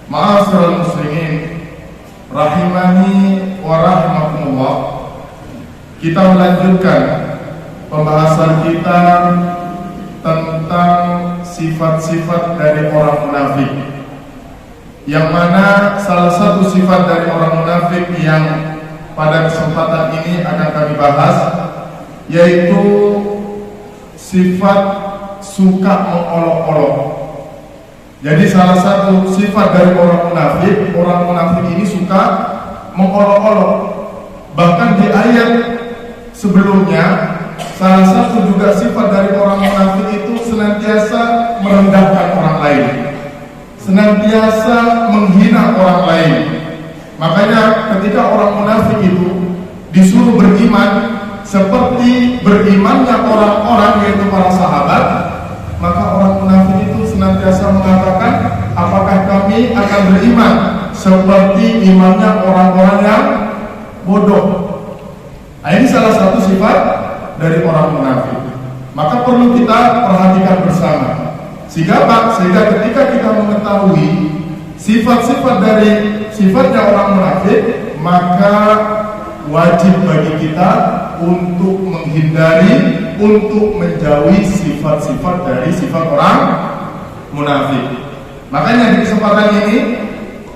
Ma'asyiral muslimin rahimani wa rahmakumullah. Kita melanjutkan pembahasan kita tentang sifat-sifat dari orang munafik, yang mana salah satu sifat dari orang munafik yang pada kesempatan ini akan kami bahas yaitu sifat suka mengolok-olok. Jadi salah satu sifat dari orang munafik ini suka mengolok-olok. Bahkan di ayat sebelumnya, salah satu juga sifat dari orang munafik itu senantiasa merendahkan orang lain, senantiasa menghina orang lain. Makanya ketika orang munafik itu disuruh beriman seperti berimannya orang-orang, yaitu para sahabat, maka orang munafik itu senantiasa mengatakan, apakah kami akan beriman seperti imannya orang-orang yang bodoh. Nah, ini salah satu sifat dari orang munafik. Maka perlu kita perhatikan bersama. Sehingga ketika kita mengetahui sifat-sifat dari sifatnya orang munafik, maka wajib bagi kita untuk menghindari, untuk menjauhi sifat-sifat dari sifat orang munafik. Makanya di kesempatan ini,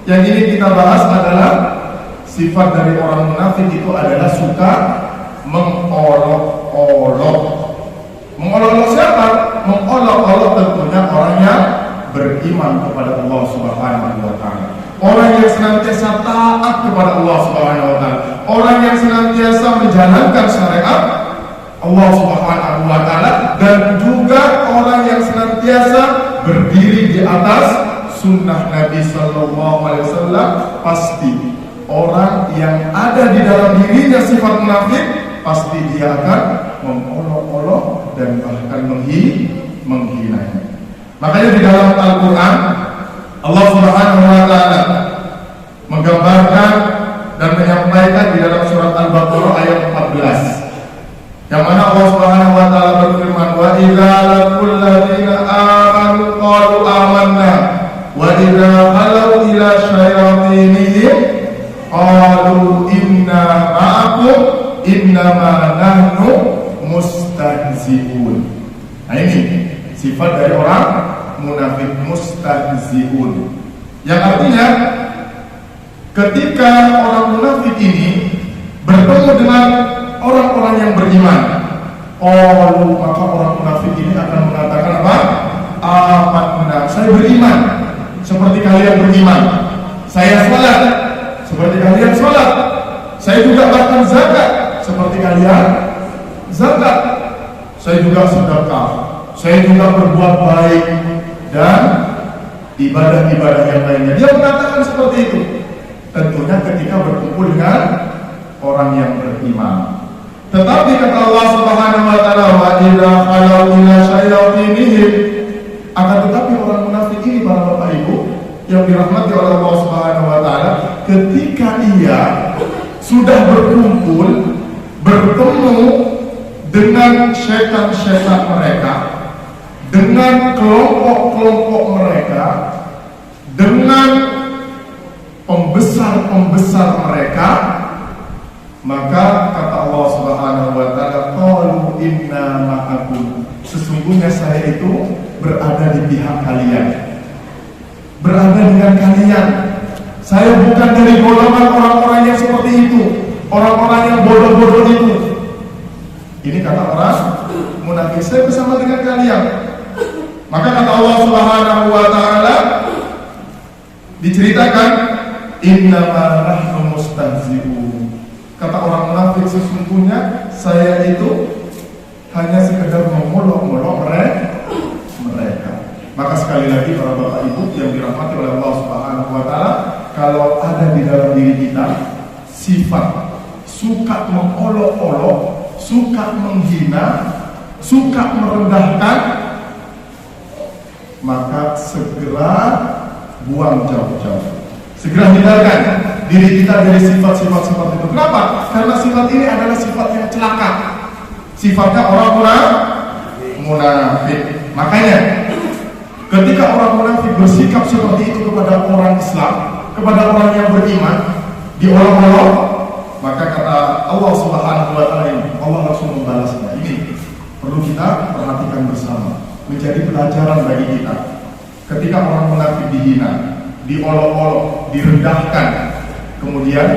yang ini kita bahas adalah sifat dari orang munafik itu adalah suka mengolok-olok. Mengolok-olok siapa? Mengolok-olok tentunya orang yang beriman kepada Allah Subhanahu wa Ta'ala, orang yang senantiasa taat kepada Allah Subhanahu wa Ta'ala, orang yang senantiasa menjalankan syariat Allah Subhanahu wa Ta'ala, dan juga orang yang senantiasa berdiri di atas sunnah Nabi Sallallahu Alaihi Wasallam. Pasti orang yang ada di dalam dirinya sifat munafik, pasti dia akan mengolok-olok dan bahkan menghinanya. Makanya di dalam Al-Quran Allah Subhanahu wa Ta'ala menggambarkan dan menyampaikan di dalam surat Al-Baqarah ayat 14, yang mana Allah Subhanahu wa Ta'ala berfirman, wa idza laqul ladzina amanu qalu amanna wa idza khalu ila syayatinihim qalu inna ma'akum innama nahnu mustahzi'un. Nah, ini sifat dari orang munafik, mustahzi'un, yang artinya ketika orang munafik ini bertemu dengan orang-orang yang beriman, maka orang munafik ini akan mengatakan apa? Amanna, saya beriman seperti kalian beriman, saya sholat seperti kalian sholat, saya juga bahkan zakat seperti kalian zakat, saya juga sedekah, saya juga berbuat baik dan ibadah-ibadah yang lainnya. Dia mengatakan seperti itu. Tentunya ketika berkumpul dengan orang yang beriman. Tetapi kata Allah Subhanahu wa Ta'ala, wa idza khalu ila syayatinihim, akan tetapi orang munafik ini, para Bapak Ibu yang dirahmati oleh Allah Subhanahu wa Ta'ala, ketika ia sudah berkumpul bertemu dengan syaitan-syaitan mereka, dengan kelompok-kelompok mereka, dengan pembesar-pembesar mereka, maka kata Allah Subhanahu wa Ta'ala, qalu inna ma'akum, sesungguhnya saya itu berada di pihak kalian, berada dengan kalian. Saya bukan dari golongan orang-orang yang seperti itu, orang-orang yang bodoh-bodoh itu. Ini kata orang munafik, saya bersama dengan kalian. Maka kata Allah Subhanahu wa Ta'ala, diceritakan, innama nahnu mustahzi'un. Kata orang munafik, sesungguhnya saya itu hanya sekedar mengolok-olok mereka. Maka sekali lagi para Bapak Ibu yang dirahmati oleh Allah Subhanahu wa Ta'ala, kalau ada di dalam diri kita sifat suka mengolok-olok, suka menghina, suka merendahkan, maka segera buang jauh-jauh, segera hindarkan diri kita dari sifat-sifat seperti itu. Kenapa? Karena sifat ini adalah sifat yang celaka, sifatnya orang munafik. Makanya Ketika orang munafik bersikap seperti itu kepada orang Islam, kepada orang yang beriman, diolok-olok, maka kata Allah Subhanahu wa taala ini, Allah langsung membalasnya. Ini perlu kita perhatikan bersama, menjadi pelajaran bagi kita. Ketika orang munafik dihina, diolok-olok, direndahkan, kemudian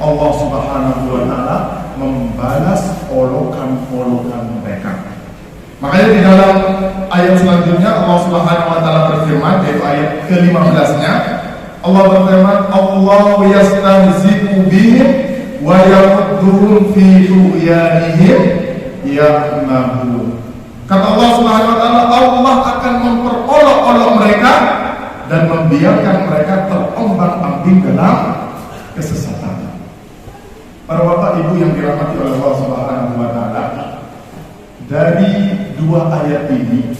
Allah Subhanahu wa taala membalas olokan-olokan mereka. Makanya di dalam ayat selanjutnya Allah Subhanahu wa taala berfirman, yaitu ayat ke-15-nya, Allah berfirman, Allahu yastahzi'u bihim wa yamudduhum fi tughyanihim ya'mahun. Kata Allah Subhanahu wa taala, Allah akan memperolok-olok mereka dan membiarkan mereka terombang-ambing dalam kesesatan. Para bapak ibu yang dirahmati oleh Allah Subhanahu wa taala, dari dua ayat ini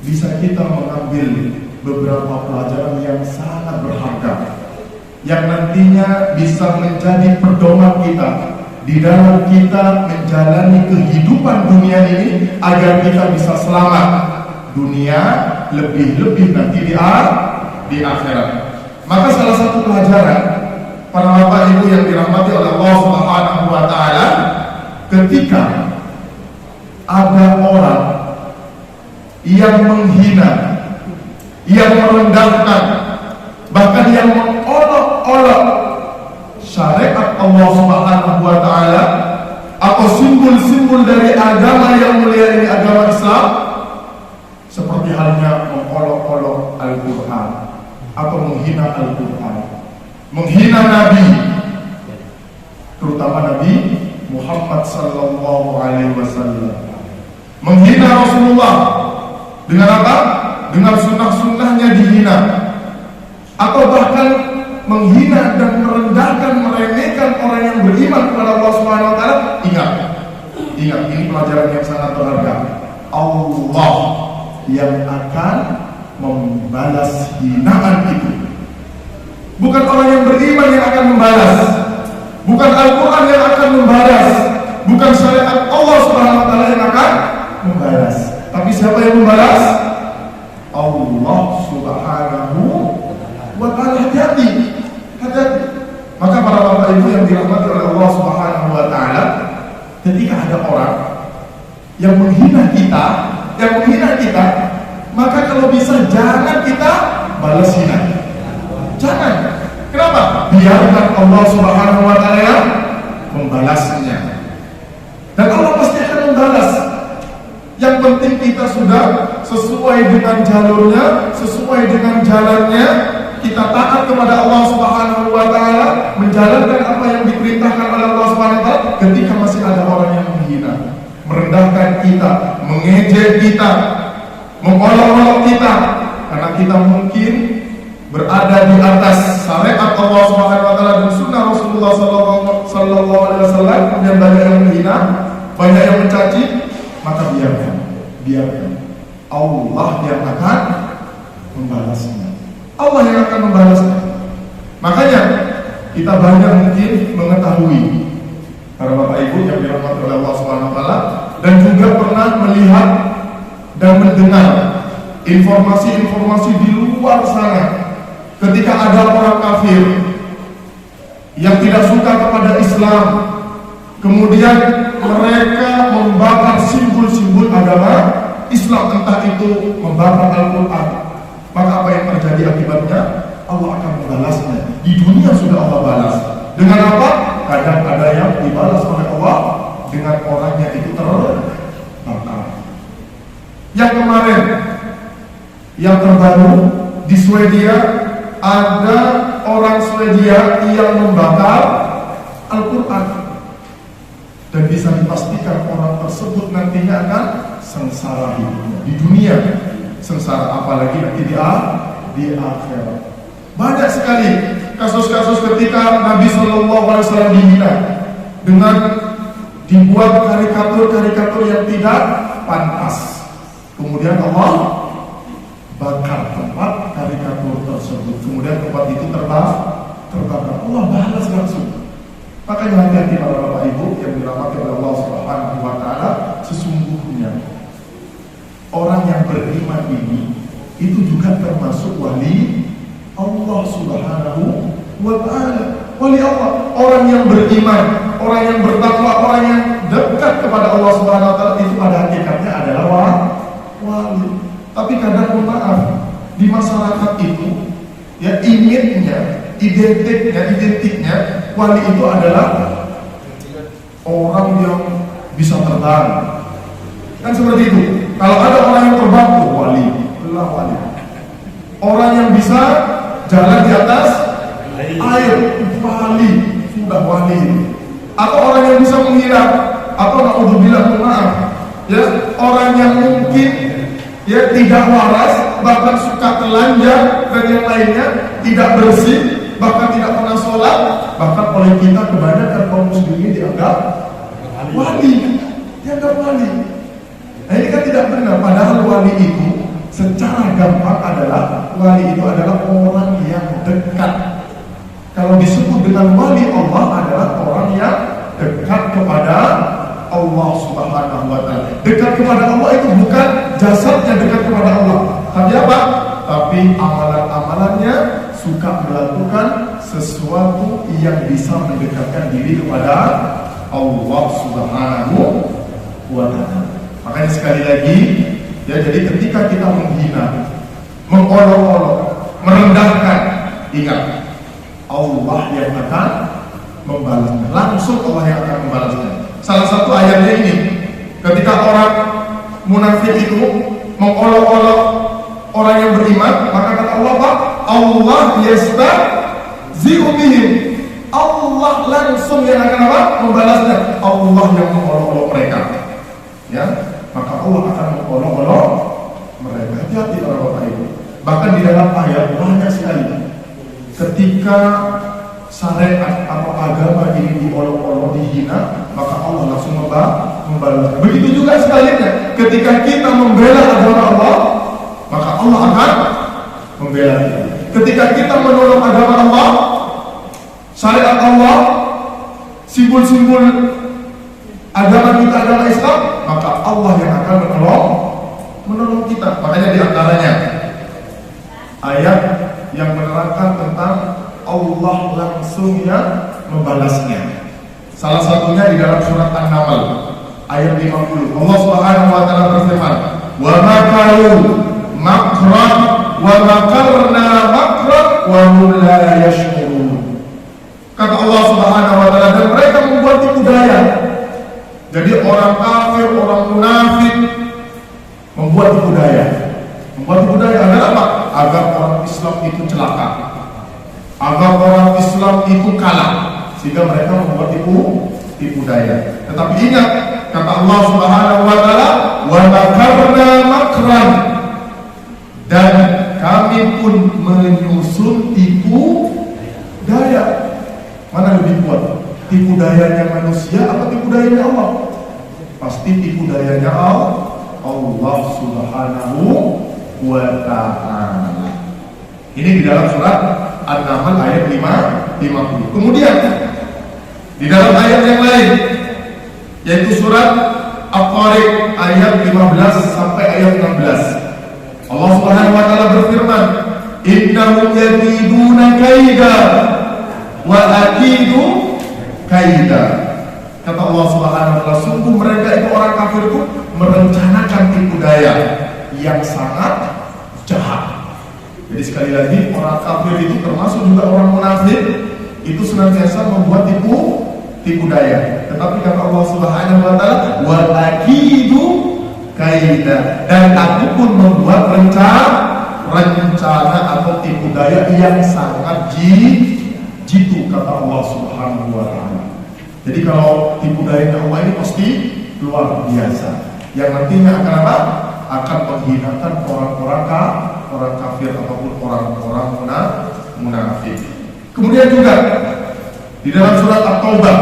bisa kita mengambil beberapa pelajaran yang sangat berharga, yang nantinya bisa menjadi pedoman kita di dalam kita menjalani kehidupan dunia ini, agar kita bisa selamat dunia, lebih-lebih nanti di akhirat. Maka salah satu pelajaran para bapak ibu yang dirahmati oleh Allah Subhanahu wa taala, ketika ada orang yang menghina, yang merendahkan, bahkan yang mengolok-olok syariat Allah Subhanahu wa taala atau simbol-simbol dari agama yang mulia ini, agama Islam, seperti halnya mengolok-olok Al-Quran atau menghina Al-Quran, menghina Nabi, terutama Nabi Muhammad sallallahu alaihi wasallam, menghina Rasulullah dengan apa? Dengan sunnah-sunnahnya dihina, atau bahkan menghina dan merendahkan, meremehkan orang yang beriman kepada Allah Subhanahu wa taala. Ingat, ini pelajaran yang sangat berharga. Allah yang akan membalas hinaan itu, bukan orang yang beriman yang akan membalas, bukan Al-Quran yang akan membalas, bukan syariat Allah Subhanahu wa taala yang akan membalas, tapi siapa yang membalas? Allah Subhanahu wa taala. Hati-hati. Maka para bapak ibu yang dirahmati oleh Allah Subhanahu wa taala, ketika ada orang yang menghina kita, maka kalau bisa jangan kita balas hina. Jangan. Kenapa? Biarkan Allah Subhanahu wa taala membalasnya. Dan Allah pasti akan membalas. Yang penting kita sudah sesuai dengan jalurnya, sesuai dengan jalannya, kita taat kepada Allah Subhanahu wa taala, menjalankan apa yang diperintahkan oleh Allah Subhanahu wa taala. Ketika masih ada orang yang menghina, merendahkan kita, mengejek kita, mengolok-olok kita, karena kita mungkin berada di atas syariat Allah Subhanahu wa taala dan sunnah Rasulullah sallallahu alaihi wasallam, kemudian banyak yang menghina, banyak yang mencaci, maka biarkan Allah yang akan membalasnya. Allah yang akan membalasnya. Makanya kita banyak mungkin mengetahui, para bapak ibu yang dirahmati oleh Allah Subhanahu wa taala, dan juga pernah melihat dan mendengar informasi-informasi di luar sana, ketika ada orang kafir yang tidak suka kepada Islam, kemudian mereka membakar simbol-simbol agama Islam, entah itu membakar Al-Quran, maka apa yang terjadi akibatnya? Allah akan membalasnya. Di dunia sudah Allah balas. Dengan apa? Kadang ada yang dibalas oleh Allah dengan orangnya itu terbakar. Yang kemarin, yang terbaru di Swedia, ada orang Swedia yang membakar Al-Quran, dan bisa dipastikan orang tersebut nantinya akan sengsara hidupnya di dunia, sengsara apalagi nanti di akhirat. Banyak sekali kasus-kasus ketika Nabi Shallallahu Alaihi Wasallam dihina dengan dibuat karikatur-karikatur yang tidak pantas, kemudian Allah bakar tempat karikatur tersebut, kemudian tempat itu terbakar. Allah balas langsung. Makanya hati-hati para bapak ibu yang dirahmati oleh Allah Subhanahu wa taala, sesungguhnya orang yang beriman ini itu juga termasuk wali Allah Subhanahu wa ta'ala. Wali Allah, orang yang beriman, orang yang bertakwa, orang yang dekat kepada Allah Subhanahu wa ta'ala, itu pada hakikatnya adalah wali. Tapi kadang maaf, di masyarakat itu ya identiknya wali itu adalah orang yang bisa terbang. Kan seperti itu. Kalau ada orang yang terbang, wali. Orang yang bisa jalan di atas air, wali, sudah wali. Atau orang yang bisa menghilang, atau naudzubillah, maaf, ya, orang yang mungkin ya tidak waras, bahkan suka telanjang dan yang lainnya, tidak bersih, bahkan tidak pernah sholat, bahkan oleh kita kebanyakan kaum muslimin dianggap wali, dianggap wali. Nah, ini kan tidak benar. Padahal wali itu secara gampang adalah wali itu adalah orang yang dekat. Kalau disebut dengan wali Allah adalah orang yang dekat kepada Allah Subhanahu wa ta'ala. Dekat kepada Allah itu bukan jasadnya dekat kepada Allah, tapi apa? Tapi amalan-amalannya suka melakukan sesuatu yang bisa mendekatkan diri kepada Allah Subhanahu wa ta'ala. Makanya sekali lagi ya, jadi ketika kita menghina, mengolok-olok, merendahkan, ingat Allah yang akan membalasnya. Langsung Allah yang akan membalasnya. Salah satu ayatnya ini, ketika orang munafik itu mengolok-olok orang yang beriman, maka kata Allah apa? Allah yastahzi'u bihim. Allah langsung yang akan apa? Membalasnya. Allah yang mengolok-olok mereka. Ya, maka Allah akan mengolok-olok mereka. Hati-hati orang-orang itu. Bahkan di dalam ayat banyak sekali ketika syariat atau agama ini diolok-olok, dihina, maka Allah langsung membalas. Begitu juga sebaliknya, ketika kita membela agama Allah, maka Allah akan membela kita. Ketika kita menolong agama Allah, syariat Allah, simbol-simbol agama kita, agama Islam, maka Allah yang akan menolong kita. Makanya di antaranya ayat yang menerangkan tentang Allah langsung yang membalasnya. Salah satunya di dalam surat An-Naml ayat 50. Allah Subhanahu wa ta'ala berfirman, "Wa makaru makran wa makarna makran wa hum la yashkurun." Kata Allah Subhanahu wa ta'ala, dan mereka membuat tipu daya. Jadi orang kafir, orang munafik membuat tipu daya. Membuat tipu daya agar apa? Agar orang Islam itu celaka, agar orang Islam itu kalah, sehingga mereka membuat tipu daya. Tetapi ingat, kata Allah Subhanahu wa ta'ala, "Wa makarna makran," dan kami pun menyusun tipu daya. Mana lebih kuat? Tipu dayanya manusia atau tipu dayanya Allah? Pasti tipu dayanya Allah Subhanahu wa ta'ala. Ini di dalam surat An-Naml ayat 50. Kemudian di dalam ayat yang lain, yaitu surat At-Tariq ayat 15 sampai ayat 16, Allah Subhanahu wa ta'ala berfirman, "Innahum yakiduna kaida wa akidu kaida." Kata Allah Subhanahu wa ta'ala, sungguh mereka itu orang kafir itu merencanakan tipu daya yang sangat jahat. Jadi sekali lagi, orang kafir itu termasuk juga orang munafik, itu senantiasa membuat tipu daya. Tetapi kata Allah Subhanahu wa ta'ala, "Wa akidu kaida," dan aku pun membuat rencana atau tipu daya yang sangat jitu, kata Allah Subhanahu wa ta'ala. Jadi kalau tipu daya Allah ini pasti luar biasa, yang nantinya akan apa? Akan menghinakan orang kafir ataupun orang-orang munafik. Kemudian juga di dalam surat At-Taubah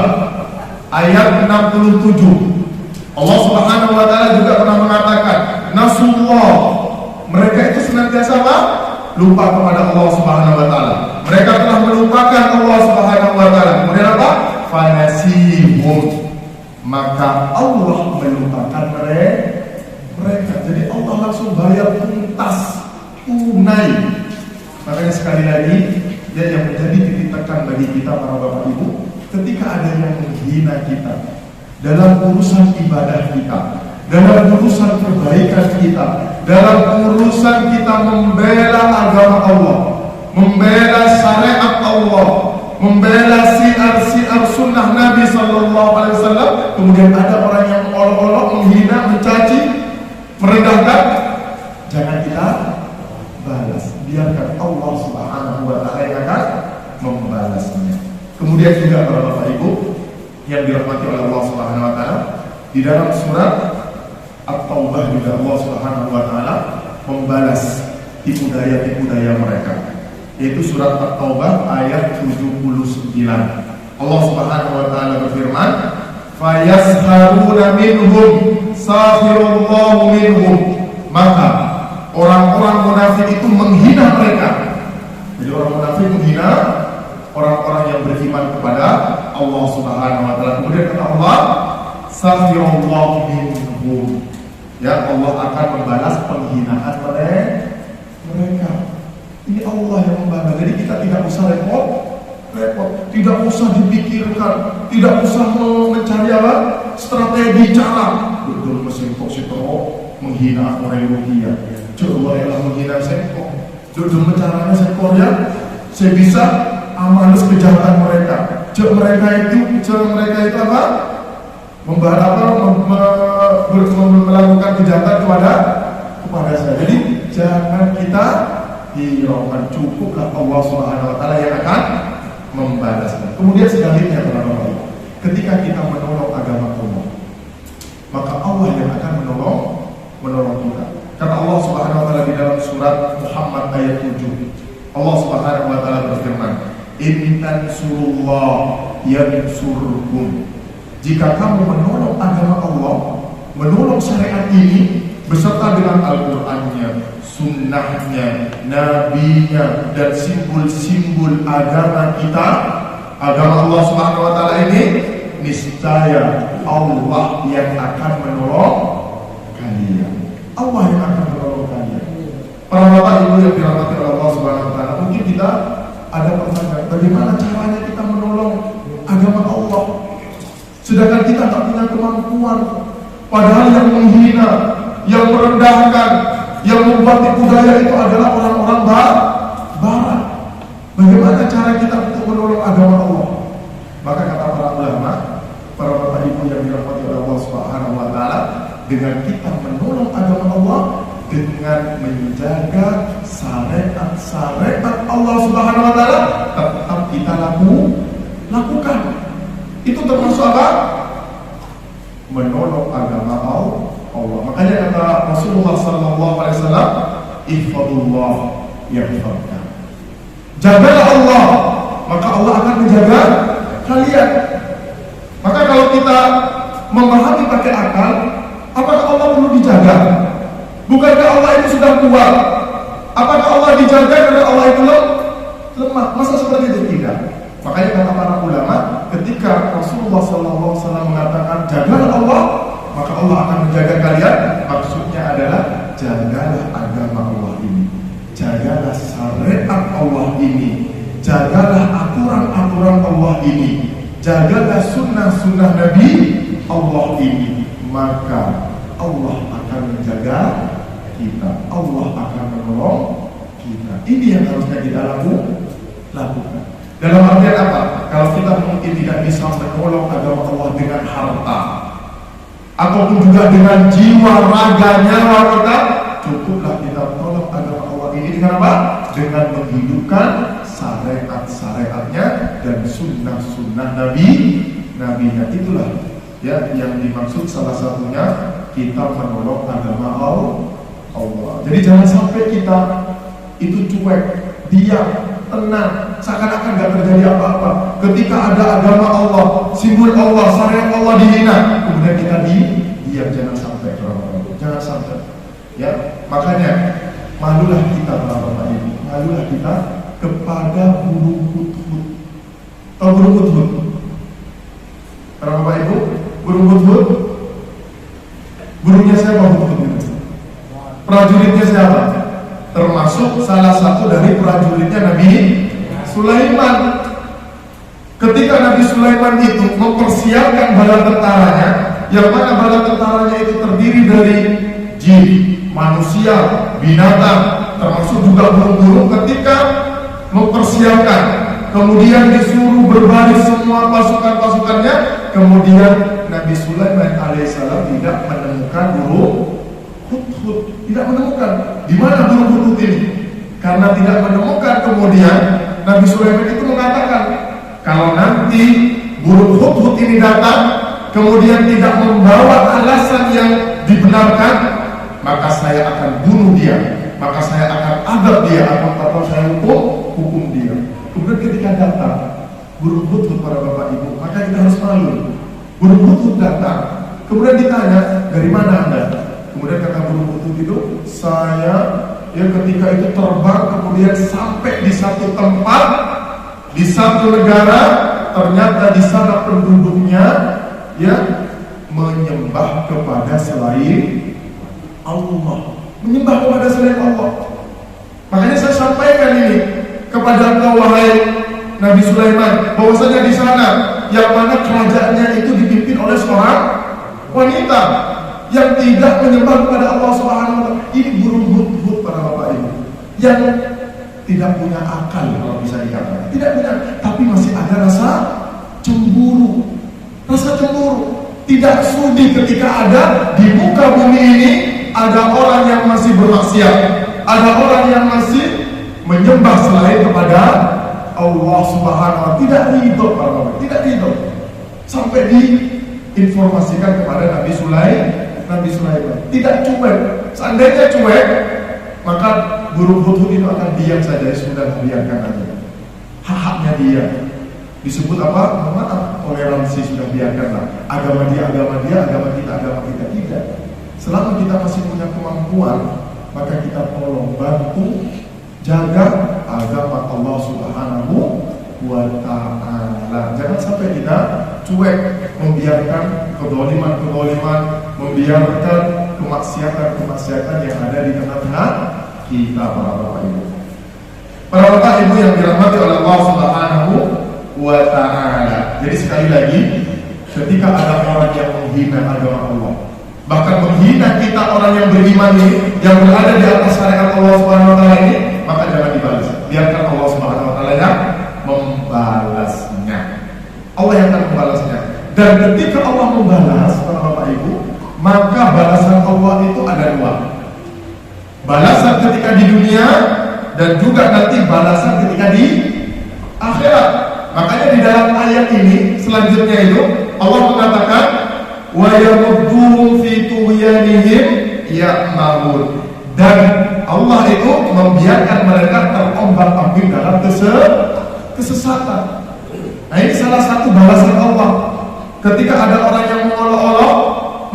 ayat 67, Allah Subhanahu wa ta'ala juga pernah mengatakan, "Nasullah," mereka itu senantiasa apa? Lupa kepada Allah Subhanahu wa ta'ala. Mereka telah melupakan Allah Subhanahu wa ta'ala. Kemudian apa? Fanasihum, maka Allah melupakan mereka. Jadi Allah langsung bayar tuntas ya yang menjadi titik tekan bagi kita para bapak ibu, ketika ada yang menghina kita dalam urusan ibadah kita, dalam urusan kebaikan kita, dalam urusan kita membela agama Allah, membela syariat Allah, membela siar-siar sunnah Nabi Sallallahu Alaihi Wasallam, kemudian ada orang yang mengolok-olok, menghina, mencaci, merendahkan, jangan kita balas, biarkan Allah Subhanahu Wa Taala yang akan membalasnya. Kemudian juga para bapak ibu yang dirahmati oleh Allah Subhanahu Wa Taala, di dalam surat At-Taubah juga Allah Subhanahu Wa Taala membalas tipu daya mereka, yaitu surat At-Taubah ayat 79. Allah Subhanahu Wa Taala berfirman, "Fayasharuna minhum sakhirullahu minhum." Maka orang-orang munafik itu menghina mereka. Jadi orang munafik menghina orang-orang yang beriman kepada Allah Subhanahu Wa Taala. Kemudian kata Allah, sakhirullahu minhum. Ya, Allah akan membalas penghinaan mereka. Ini Allah yang membalas. Jadi kita tidak usah repot, tidak usah dipikirkan, tidak usah mencari apa strategi cara. Betul mesin kok menghina orang Rukia. Coba yang menghina sengkok. Judul caranya sengkok ya. Saya bisa amalus kejahatan mereka. Mereka itu apa? Melakukan kejahatan kepada saya. Jadi jangan kita hiraukan, cukuplah Allah Subhanahu Wa Taala yang akan membalasnya. Kemudian sebaliknya teman-teman, ketika kita menolong agama Allah, maka Allah yang akan menolong kita. Kata Allah Subhanahu Wa Taala di dalam surat Muhammad ayat 7, Allah Subhanahu Wa Taala berfirman, "In tansurullah yansurkum." Jika kamu menolong agama Allah, menolong syariat ini beserta dengan Al-Qur'annya, sunnahnya, nabinya, dan simbol-simbol agama kita, agama Allah Subhanahu Wa Taala ini, niscaya Allah yang akan menolong kalian. Allah yang akan menolong kalian. Para bapak ibu yang dirahmati oleh Allah Subhanahu Wa Taala, mungkin kita ada pertanyaan, bagaimana caranya kita menolong agama Allah? Sedangkan kita tak punya kemampuan. Padahal yang menghina, yang merendahkan, yang membuat tipu daya itu adalah orang-orang barat. Bagaimana cara kita untuk menolong agama Allah? Maka kata para ulama, para bapak ibu yang dirahmati oleh Allah Subhanahu Wa Taala, dengan kita menolong agama Allah dengan menjaga syariat Allah Subhanahu Wa Taala, tetap kita lakukan. Itu termasuk apa? Menolong agama Allah. Makanya kata Rasulullah Sallallahu Alaihi Wasallam, "Ihfadullah yahfadkan." Jagalah Allah, maka Allah akan menjaga kalian. Maka kalau kita memahami pakai akal, apakah Allah perlu dijaga? Bukankah Allah itu sudah kuat? Apakah Allah dijaga karena Allah itu lemah? Masa seperti itu? Tidak. Makanya kata para ulama, ketika Rasulullah SAW mengatakan jagalah Allah, maka Allah akan menjaga kalian. Maksudnya adalah jagalah agama Allah ini, jagalah syariat Allah ini, jagalah aturan-aturan Allah ini, jagalah sunnah-sunnah Nabi Allah ini. Maka Allah akan menjaga kita, Allah akan menolong kita. Ini yang harusnya kita lakukan. Dalam artian apa? Kalau kita mungkin tidak bisa menolong agama Allah dengan harta, ataupun juga dengan jiwa, raga, nyawa kita, cukuplah kita tolong agama Allah ini dengan apa? Dengan menghidupkan syariat-syariatnya dan sunnah-sunnah nabinya. Itulah ya yang dimaksud, salah satunya kita menolong agama Allah. Jadi jangan sampai kita itu cuek, diam, tenang, seakan-akan gak terjadi apa-apa. Ketika ada agama Allah, simbol Allah, syariat Allah dihina, kemudian kita diam. Jangan sampai, jangan sampai. Ya, makanya malulah kita Bapak Ibu, malulah kita kepada burung hudhud. Tahu burung hudhud? Para Bapak Ibu, burung hudhud, burungnya siapa hudhud itu? Prajuritnya siapa? Termasuk salah satu dari prajuritnya Nabi Sulaiman. Ketika Nabi Sulaiman itu mempersiapkan bala tentaranya, yang mana bala tentaranya itu terdiri dari jin, manusia, binatang, termasuk juga burung-burung. Ketika mempersiapkan, kemudian disuruh berbaris semua pasukan-pasukannya, kemudian Nabi Sulaiman alaihissalam tidak menemukan burung hudhud, tidak menemukan. Di mana burung hudhud ini? Karena tidak menemukan, kemudian Nabi Sulaiman itu mengatakan, kalau nanti burung hudhud ini datang, kemudian tidak membawa alasan yang dibenarkan, maka saya akan bunuh dia, maka saya akan adab dia, atau saya hukum dia. Kemudian ketika datang burung hudhud, para bapak ibu, maka kita harus malu. Burung hudhud datang, kemudian ditanya, dari mana Anda? Kemudian kata burung hudhud itu, saya ketika itu terbang, kemudian sampai di satu tempat, di satu negara, ternyata di sana penduduknya menyembah kepada selain Allah, menyembah kepada selain Allah. Makanya saya sampaikan ini kepada engkau, wahai Nabi Sulaiman, bahwasanya di sana yang mana kerajaannya itu dipimpin oleh seorang wanita yang tidak menyembah kepada Allah Subhanahu wa taala. Ini burung hudhud, para bapak ibu, yang tidak punya akal, kalau bisa dikatakan. Tidak punya, tapi masih ada rasa cemburu. Rasa cemburu. Tidak sudi ketika ada di muka bumi ini ada orang yang masih bermaksiat, ada orang yang masih menyembah selain kepada Allah Subhanahu wa taala. Tidak ridho, para bapak, tidak ridho. Sampai diinformasikan kepada Nabi Sulaiman. Tidak cuek. Seandainya cuek, maka burung hudhud itu akan diam saja, sudah biarkan aja. Hak-haknya dia. Disebut apa? Maaf, toleransi, sudah biarkanlah. Agama dia, agama kita tidak. Selama kita masih punya kemampuan, maka kita tolong bantu jaga agama Allah Subhanahu wa ta'ala. Jangan sampai kita cuek, membiarkan kedoliman, membiarkan kemaksiatan yang ada di tengah-tengah kita, para bapak ibu. Para bapak ibu yang dirahmati oleh Allah Subhanahu wa ta'ala. Jadi sekali lagi, ketika ada orang yang menghina agama Allah, bahkan menghina kita orang yang beriman ini, yang berada di atas syariat Allah Subhanahu wa ta'ala ini, maka jangan dibalas. Biarkan Allah Subhanahu wa ta'ala yang membalasnya. Allah yang akan membalasnya. Dan ketika Allah membalas, para bapak ibu, maka balasan Allah itu ada dua. Balasan ketika di dunia, dan juga nanti balasan ketika di akhirat. Makanya di dalam ayat ini selanjutnya itu Allah mengatakan, wa yamudduhum fi tughyanihim ya'mahun. Dan Allah itu membiarkan mereka terombang-ambing dalam kesesatan. Nah, ini salah satu balasan Allah. Ketika ada orang yang mengolok-olok,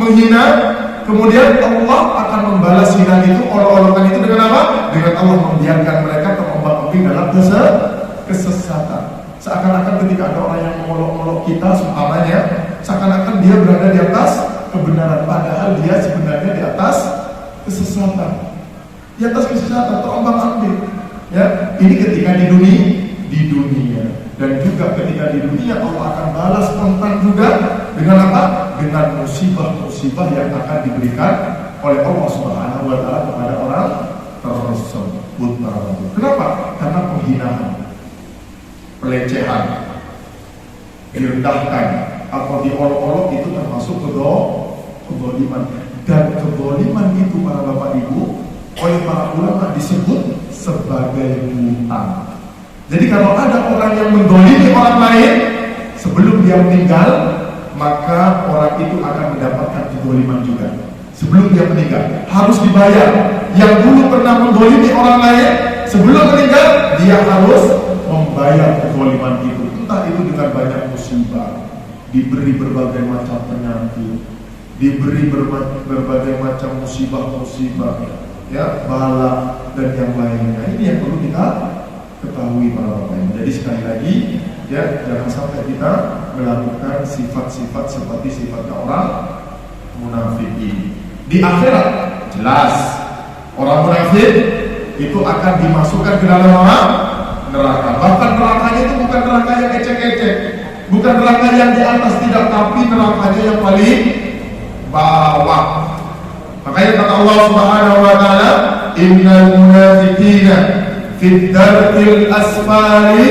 menghina, kemudian Allah akan membalas hina itu, olok-olokan itu dengan apa? Dengan Allah membiarkan mereka terombang-ambing dalam kesesatan. Seakan-akan ketika ada orang yang mengolok-olok kita, seumpamanya, seakan-akan dia berada di atas kebenaran, padahal dia sebenarnya di atas kesesatan. Di atas kesesatan, terombang-ambing. Ya, ini ketika di dunia. Dan juga ketika di dunia Allah akan balas kontan juga dengan apa? Dengan musibah-musibah yang akan diberikan oleh Allah Subhanahu wa ta'ala kepada orang tersebut. Kenapa? Karena penghinaan, pelecehan, direndahkan atau diolok-olok itu termasuk kedzaliman. Dan kedzaliman itu, para bapak ibu, oleh para ulama disebut sebagai hutang. Jadi kalau ada orang yang mendolimi orang lain sebelum dia meninggal, maka orang itu akan mendapatkan kedoliman juga. Sebelum dia meninggal harus dibayar. Yang dulu pernah mendolimi orang lain, sebelum meninggal dia harus membayar kedoliman itu. Entah itu dengan banyak musibah, diberi berbagai macam penyakit, diberi berbagai macam musibah-musibah, ya, bala dan yang lainnya. Ini yang perlu kita ketahui, para bapak. Jadi sekali lagi, ya, jangan sampai kita melakukan sifat-sifat seperti sifatnya orang munafik ini. Di akhirat jelas orang munafik itu akan dimasukkan ke dalam neraka. Bahkan nerakanya itu bukan neraka yang ecek-ecek, bukan neraka yang di atas, tidak, tapi nerakanya yang paling bawah. Makanya kata Allah Subhanahu wa taala, innal munafiqina fid darkil asfali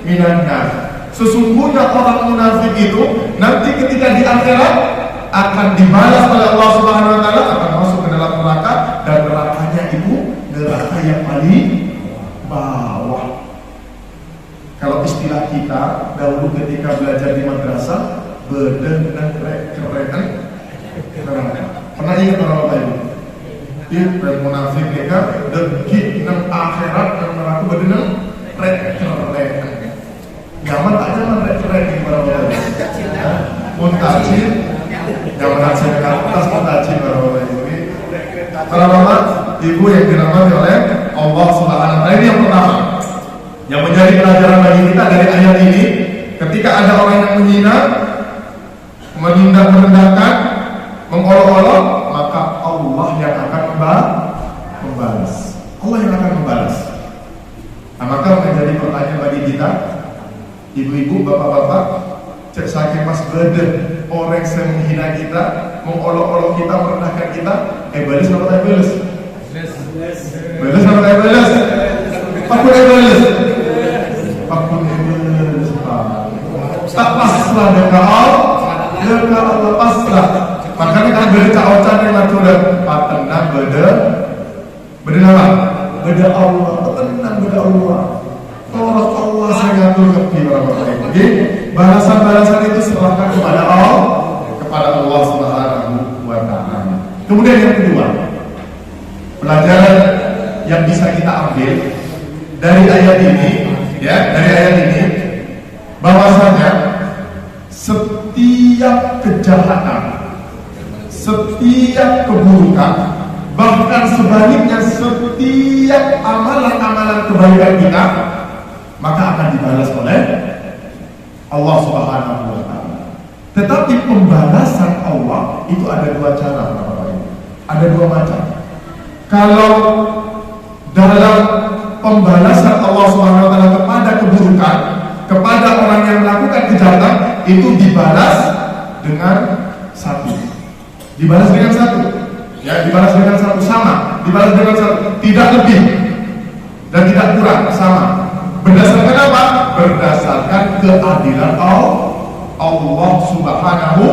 minan nar. Sesungguhnya orang munafik itu nanti ketika di akhirat akan dibalas oleh Allah Subhanahu wa taala, akan masuk ke dalam neraka, dan nerakanya itu neraka yang paling bawah. Kalau istilah kita dahulu ketika belajar di madrasah, beden dan keren. Pernah ingat orang apa itu? Dan munafik mereka degit nang akhirat dan neraka beden dan keren. Nyaman tak nyaman keren di orang-orang. Muntazir, nyaman hasil ke atas muntazir orang-orang ini. Para bapak, ibu yang dirahmati oleh Allah Subhanahu wa taala, ini yang pertama yang menjadi pelajaran bagi kita dari ayat ini. Ketika ada orang yang menghina, menindak merendahkan, mengolok-olok, maka Allah yang akan membalas. Allah yang akan membalas. Nah, maka menjadi pertanyaan bagi kita, ibu-ibu, bapak-bapak, cek sakit mas beden orang yang menghina kita, mengolok-olok kita, merendahkan kita, balas apa tak balas? Balas apa tak balas? Pakun balas. Pakun balas. Tak pasrah dekat Allah pasrah. Makanya kan beda kaucan yang natural, patenang beda apa? Beda Allah, patenang beda Allah. Tolong Allah saya ngatur kepi orang-orang ini. Balasan-balasan itu serahkan kepada Allah Subhanahu wa taala. Kemudian yang kedua, pelajaran yang bisa kita ambil dari ayat ini, bahwasanya setiap kejahatan, setiap keburukan, bahkan sebaliknya setiap amalan-amalan kebaikan kita, maka akan dibalas oleh Allah Subhanahu wa taala. Tetapi pembalasan Allah itu ada dua cara, ada dua macam. Kalau dalam pembalasan Allah Subhanahu wa taala kepada keburukan, kepada orang yang melakukan kejahatan, itu dibalas dengan satu. Dibalas dengan satu. Ya, dibalas dengan satu, sama. Dibalas dengan satu, tidak lebih dan tidak kurang, sama. Berdasarkan apa? Berdasarkan keadilan Allah Subhanahu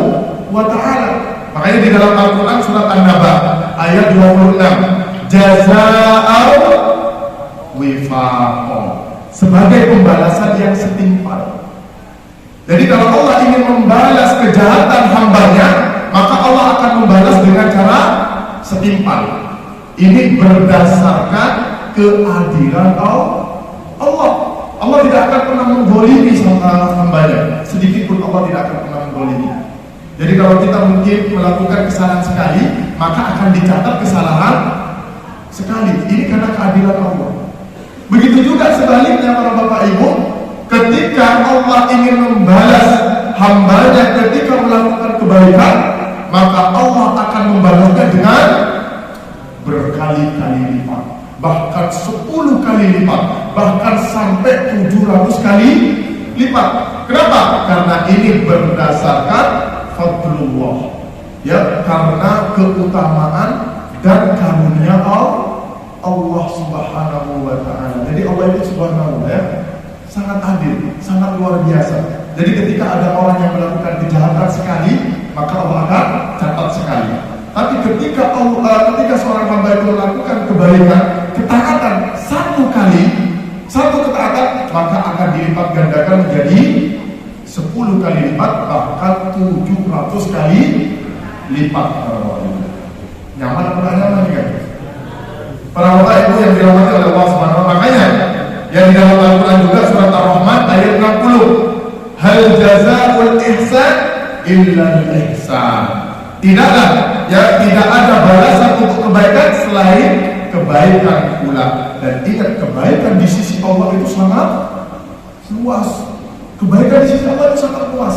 wa taala. Makanya di dalam Al-Qur'an surat An-Naba ayat 26, jazaa'u wifaqa, sebagai pembalasan yang setimpal. Jadi kalau Allah ingin membalas kejahatan hambanya, maka Allah akan membalas dengan cara setimpal. Ini berdasarkan keadilan Allah. Allah tidak akan pernah menggolimi sama hambanya, sedikit pun Allah tidak akan pernah menggolimi. Jadi kalau kita mungkin melakukan kesalahan sekali, maka akan dicatat kesalahan sekali. Ini karena keadilan Allah. Begitu juga sebaliknya para bapak ibu, ketika Allah ingin membalas hambanya ketika melakukan kebaikan, maka Allah akan membalasnya dengan berkali-kali lipat, bahkan 10 kali lipat, bahkan sampai 700 kali lipat. Kenapa? Karena ini berdasarkan fadlullah, ya, karena keutamaan dan karunia Allah Subhanahu wa taala. Jadi Allah itu subhanahu, ya, sangat adil, sangat luar biasa. Jadi ketika ada orang yang melakukan kejahatan sekali, maka Allah akan catat sekali. Tapi ketika seorang hamba itu melakukan kebaikan, ketaatan satu kali, satu ketaatan, maka akan dilipat gandakan menjadi 10 kali lipat, bahkan 700 kali lipat. Nyaman apa tidak nyaman kan? Para bapak ibu yang dirahmati oleh Allah Subhanahu wa taala, makanya yang di dalam Al-Qur'an juga surat Ar-Rahman ayat 60, hal jazaa'ul ihsan illa al-ihsan. Tidaklah, ya, tidak ada balasan untuk kebaikan selain kebaikan pula. Dan ingat, kebaikan di sisi Allah itu sangat luas. Kebaikan di sisi Allah itu sangat luas.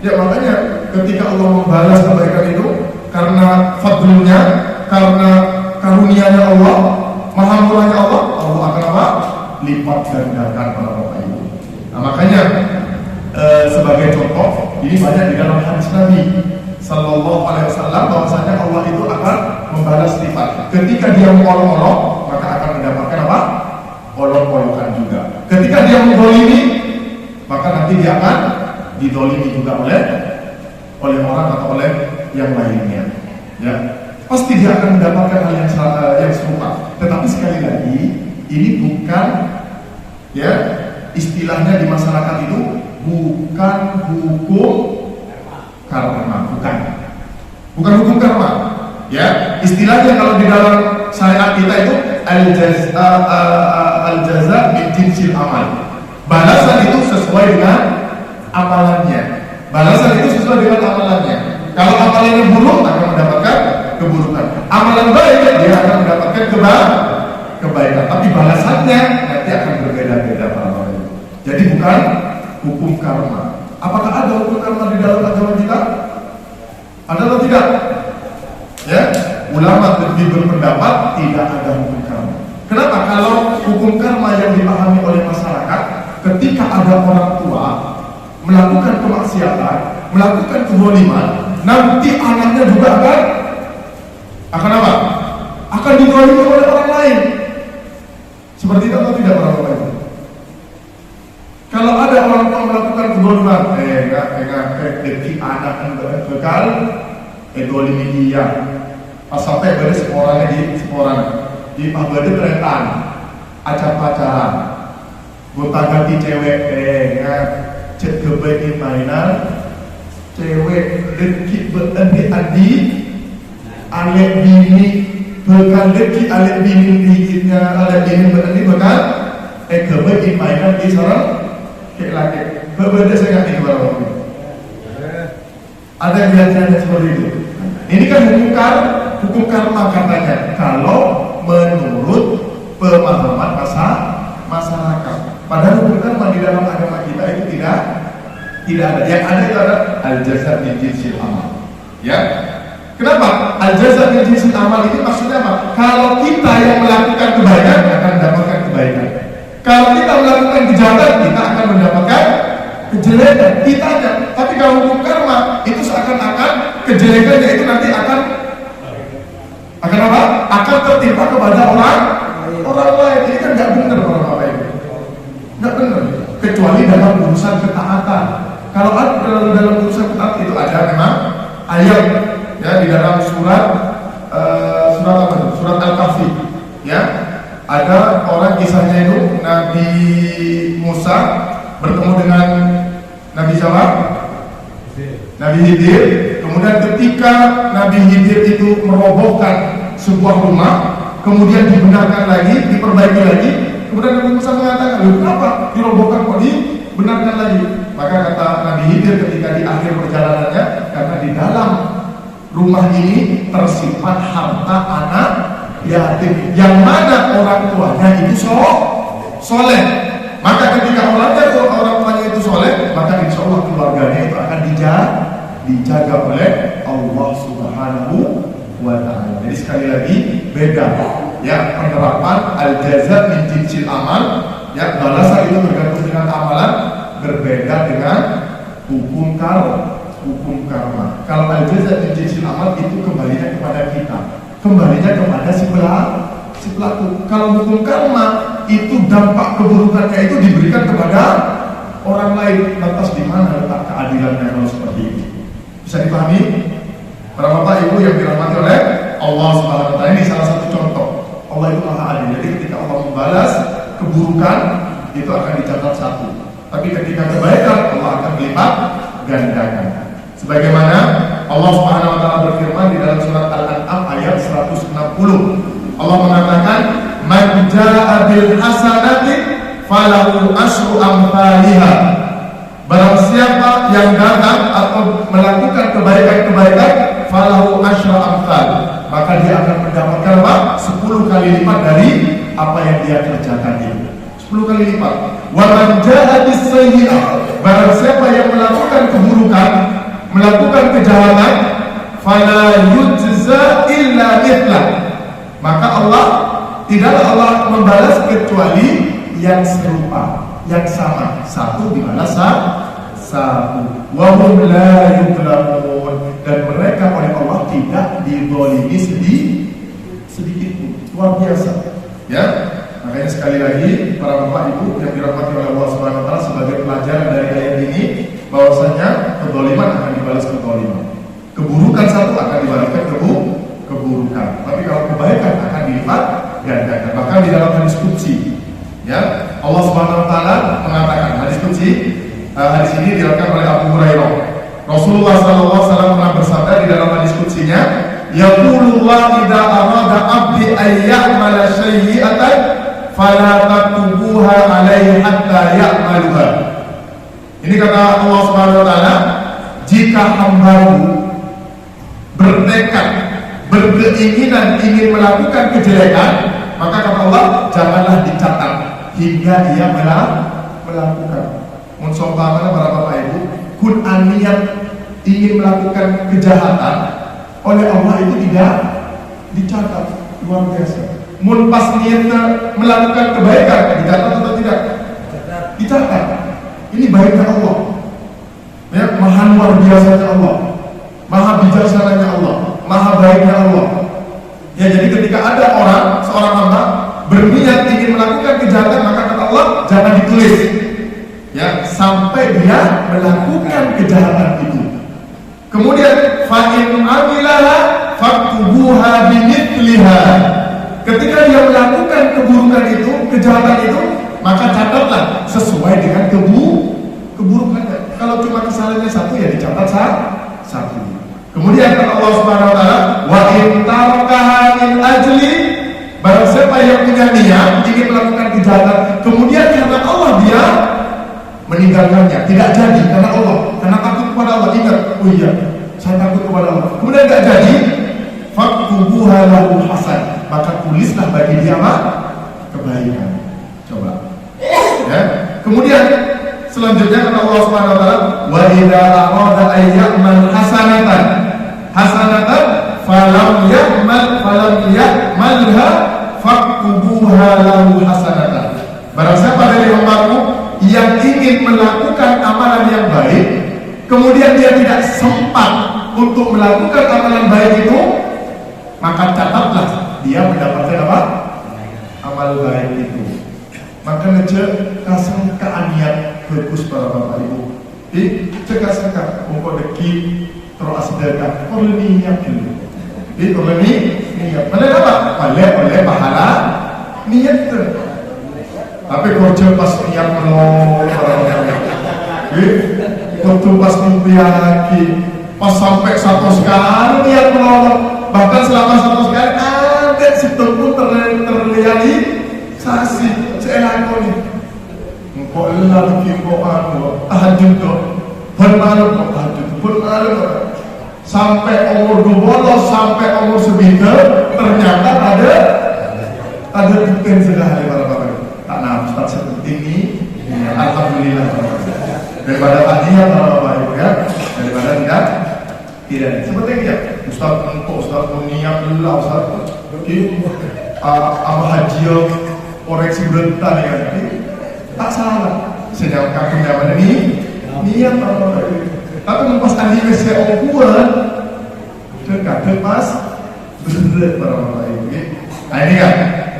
Ya, makanya ketika Allah membalas kebaikan itu karena fadlnya, karena karunia-Nya Allah, maha murahnya Allah, Allah akan apa? lipat gandakan para Bapak Ibu. Nah, makanya sebagai contoh, ini banyak di dalam hadis Nabi Sallallahu Alaihi Wasallam bahwasanya Allah itu akan membalas lipat. Ketika dia mengolok-olok, maka akan mendapatkan apa? Olok-olokan juga. Ketika dia mendolimi, maka nanti dia akan didolimi juga oleh orang atau oleh yang lainnya. Ya, pasti dia akan mendapatkan hal yang serupa. Tetapi sekali lagi, ini bukan, ya, istilahnya di masyarakat itu bukan hukum karma, bukan hukum karma. Ya, istilahnya kalau di dalam syariat kita itu al-jaza min jinsil amal. Balasan itu sesuai dengan amalannya. Kalau amalannya buruk akan mendapatkan keburukan. Amalan baik dia akan mendapatkan kebaikan. Tapi balasannya nanti akan berbeda-beda para orang. Jadi bukan hukum karma. Apakah ada hukum karma di dalam agama kita? Ada atau tidak? Ya, ulama lebih berpendapat tidak ada hukum karma. Kenapa? Kalau hukum karma yang dipahami oleh masyarakat, ketika ada orang tua melakukan kemaksiatan, melakukan kezaliman, nanti anaknya juga akan apa? Akan dizalimi oleh orang lain. Seperti itu atau tidak para Bapak Ibu? Kalau ada orang tua melakukan kezaliman, deki anak bekal, dolimi dia, pas sampai pada seorang di pabade keretaan, acap-acapan, gonta ganti cewek, cek kebaik mainan, cewek deki adi, alek bini, bekal deki alek bini dikitnya, alek bini berani bekal, kebaik mainan di seorang laki, berbeda saya ngerti kepada orang. Ada yang lihat seperti itu. Ini kan hukum karma katanya. Kalau menurut pemahaman masyarakat, padahal hukum karma di dalam agama kita itu tidak ada. Yang ada itu ada al-jaza min jinsil amal. Ya. Kenapa? Al-jaza min jinsil amal itu maksudnya apa? Kalau kita yang melakukan kebaikan akan mendapatkan kebaikan. Kalau kita melakukan kejahatan, kita akan mendapatkan kejelekan. Kita aja. Tapi kalau hukum karma itu seakan-akan kejelekannya itu nanti akan apa? Akan tertimpa kepada orang lain. Ini kan nggak benar kalau Bapak Ibu. Nggak benar. Kecuali dalam urusan ketaatan. Kalau dalam urusan ketaatan itu ada memang ayat ya di dalam surat apa itu? Surat Al-Kahfi. Ya. Ada orang kisahnya itu Nabi Musa bertemu dengan Nabi siapa? Nabi Khidir. Kemudian ketika Nabi Khidir itu merobohkan sebuah rumah, kemudian dibenarkan lagi, diperbaiki lagi, kemudian Nabi Musa mengatakan, kenapa dirobohkan kok dibenarkan lagi? Maka kata Nabi Khidir ketika di akhir perjalanannya, karena di dalam rumah ini tersimpan harta anak yatim yang mana orang tuanya itu soleh. Maka ketika orang tuanya itu soleh, maka insya Allah keluarganya itu akan dijaga oleh Allah Subhanahu wa Ta'ala. Jadi sekali lagi beda ya penerapan al-jaza min jinsil amal. Ya, balasan itu bergantung dengan amalan, berbeda dengan hukum karma. Kalau al-jaza min jinsil amal itu kembalinya kepada kita, kembalinya kepada si pelaku. Kalau hukum karma itu dampak keburukannya itu diberikan kepada orang lain. Lantas di mana letak keadilannya kalau seperti ini? Bisa dipahami? Para Bapak Ibu yang dirahmati oleh Allah Subhanahu wa Ta'ala, ini salah satu contoh. Allah itu Maha Adil. Jadi ketika Allah membalas keburukan itu akan dicatat satu. Tapi ketika kebaikan Allah akan melipat gandakan. Sebagaimana Allah Subhanahu wa Ta'ala berfirman di dalam surat Al-An'am ayat 160. Allah mengatakan, "Man jaa'a bil hasanati falahu asyru amsalihha." Barang siapa yang datang atau melakukan kebaikan-kebaikan, falahu asyru amsal, maka dia akan mendapatkan apa? 10 kali lipat dari apa yang dia kerjakan itu. 10 kali lipat. Wa man jaa'a bis sayyi'ah, barang siapa yang melakukan keburukan, melakukan kejahatan, fala yujza illa mithlah, maka tidaklah Allah membalas kecuali yang yang serupa, yang sama, satu dibalas satu. Wa hum la yuzlamun, dan mereka oleh Allah tidak dizalimi sedikit pun. Luar biasa. Ya. Makanya sekali lagi para bapak ibu yang dirahmati oleh Allah Subhanahu wa taala, sebagai pelajaran dari ayat ini bahwasanya kezaliman akan dibalas kezaliman. Keburukan satu akan dibalaskan keburukan. Tapi kalau kebaikan akan dilipat gandakan. Bahkan di dalam hadis qudsi, ya, Allah Subhanahu wa taala mengatakan, hadis qudsi, hadis ini diriwayatkan oleh Abu Hurairah. Rasulullah sallallahu alaihi wasallam pernah bersabda di dalam hadis qudsinya, yaqulullah idza arada 'abdi ay ya'mala sayyi'atan fala taktubuha alaihi hatta ya'maluha. Ini kata Allah Subhanahu wa taala, jika hambamu bertekad, berkeinginan ingin melakukan kejelekan, maka kata Allah, janganlah dicatat hingga ia melakukan. Mensombangkan para bapak ibu, kun niat ingin melakukan kejahatan oleh Allah itu tidak dicatat. Luar biasa. Mun pas niatnya melakukan kebaikan, dicatat atau tidak? Dicatat. Ini baiknya Allah. Ya, maha luar biasanya Allah, maha bijaksananya Allah, maha baiknya Allah. Ya, jadi ketika ada seorang hamba berniat ingin melakukan kejahatan, maka kata Allah, jangan ditulis. Ya, sampai dia melakukan kejahatan itu. Kemudian fa'in amilaha faktubuha bimithliha. Ketika dia melakukan keburukan itu, kejahatan itu, maka catatlah sesuai dengan keburukannya. Kalau cuma kesalahannya satu, ya dicatat satu. Kemudian kata Allah Subhanahu wa taala, wa in tarakaha min ajli, barang siapa yang punya niat ingin melakukan kejahatan, kemudian karena Allah dia meninggalkannya, tidak jadi karena Allah, karena takut kepada Allah. Ingat, oh iya, saya takut kepada Allah, kemudian tidak jadi, faktubuha lahu hasan, maka tulislah bagi dia kebaikan. Coba, ya. Kemudian selanjutnya kata Allah Subhanahu wa taala, wa idza arada ay ya'mal hasanatan falam ya'malha faktubuha lahu hasanatan. Barang siapa dari hambaku yang ingin melakukan amalan yang baik, kemudian dia tidak sempat untuk melakukan amalan baik itu, maka catatlah dia mendapatkan apa? Amal baik itu. Maka ngecek kasangka niat bagus para bapak ibu. Cekak-cekak umpuk deki terus sedekah perlu niat dulu. Perlu niat. Mana apa? Oleh pahala niat itu. Tapi kerja pas niat menolak para bapak ibu. Waktu pas mimpi pas sampai 100 kali niat menolak. Bahkan selama 100 kali ada situ pun terrealisasi seelakoni. Kok lagi kok tahajud kok bermalam kok tahajud bermalam sampai umur 12 sampai umur 9 ternyata ada bukan segala para bapak. Tak nafas seperti ini. Alhamdulillah. Daripada tadinya para bapak ibu ya, daripada tidak seperti ini ya. Ustaz niat dulu lah Ustaz. Apa haji koreksi bentar ya. Tak salah. Sedang kaki zaman ini niat apa? Tapi pas anime saya kuat, dekat pas berat para bapak ibu. Nah ini kan.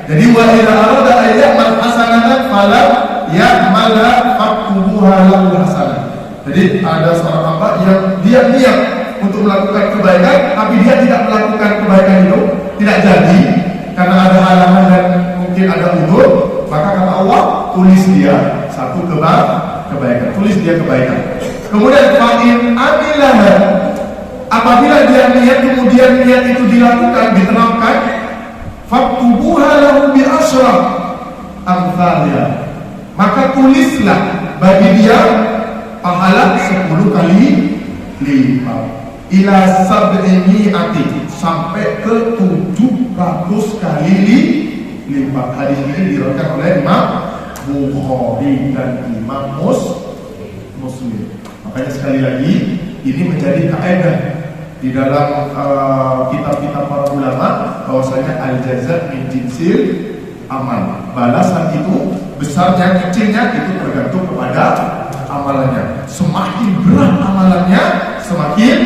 Jadi wa idza arada ay ya'mal hasanatan fala ya'mala faktubuha lahu hasanah. Jadi ada seorang hamba yang dia niat untuk melakukan kebaikan, tapi dia tidak melakukan kebaikan itu, tidak jadi karena ada halangan dan mungkin ada udur, maka kata Allah, tulis dia satu kebaikan, tulis dia kebaikan. Kemudian fa'in amilah, apabila dia niat kemudian niat itu dilakukan, diterapkan, faktubuha lahu bi asyraf amsalha, maka tulislah bagi dia pahala 10 kali lipat, ila sab'imi'ati, sampai ke 700 kali lipat. Hadis ini diriwayatkan oleh Imam Bukhari dan Imam Muslim. Makanya sekali lagi ini menjadi kaidah di dalam kitab-kitab para ulama bahwasanya al-jazaa min jinsil amal, balasan itu besarnya, kecilnya itu tergantung kepada amalannya. Semakin berat amalannya, semakin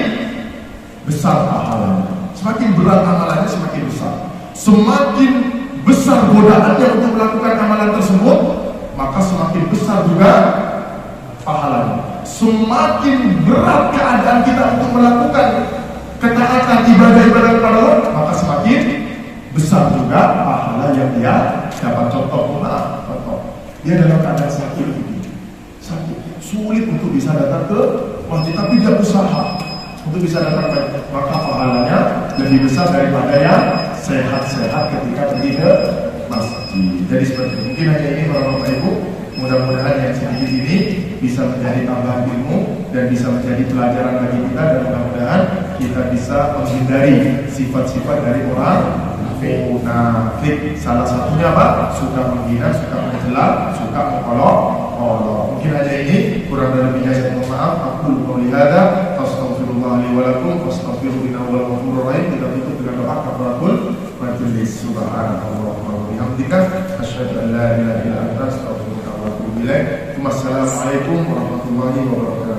besar pahalanya. Semakin berat amalannya, semakin besar. Semakin besar godaannya untuk melakukan amalan tersebut, maka semakin besar juga pahalanya. Semakin berat keadaan kita untuk melakukan ketaatan ibadah-ibadah kepada Allah, maka semakin besar juga pahala yang dia dapat. Contoh, dia dalam keadaan sakit, sulit untuk bisa datang ke masjid, tapi dia usaha untuk bisa datang ke, maka pahalanya lebih besar daripada yang sehat-sehat ketika pergi ke masjid. Jadi seperti itu. Mungkin hanya ini para Bapak Ibu, mudah-mudahan yang sedikit ini bisa menjadi tambahan ilmu dan bisa menjadi pelajaran bagi kita, dan mudah-mudahan kita bisa menghindari sifat-sifat dari orang munafik. Salah satunya apa? Suka menghina, suka mencela, suka mengolok. Mungkin aja ini, kurang dan lebihnya saya mohon maaf. Aku qouli hadza astaghfirullah li wa lakum fastaghfiruhu innahu huwal ghafurur rahim. Kita tutup dengan doa kafaratul majelis. Subhanallah wa bihamdika asyhadu an la ilaha illa anta astaghfiruka wa atubu ilaik. Wassalamualaikum warahmatullahi wabarakatuh.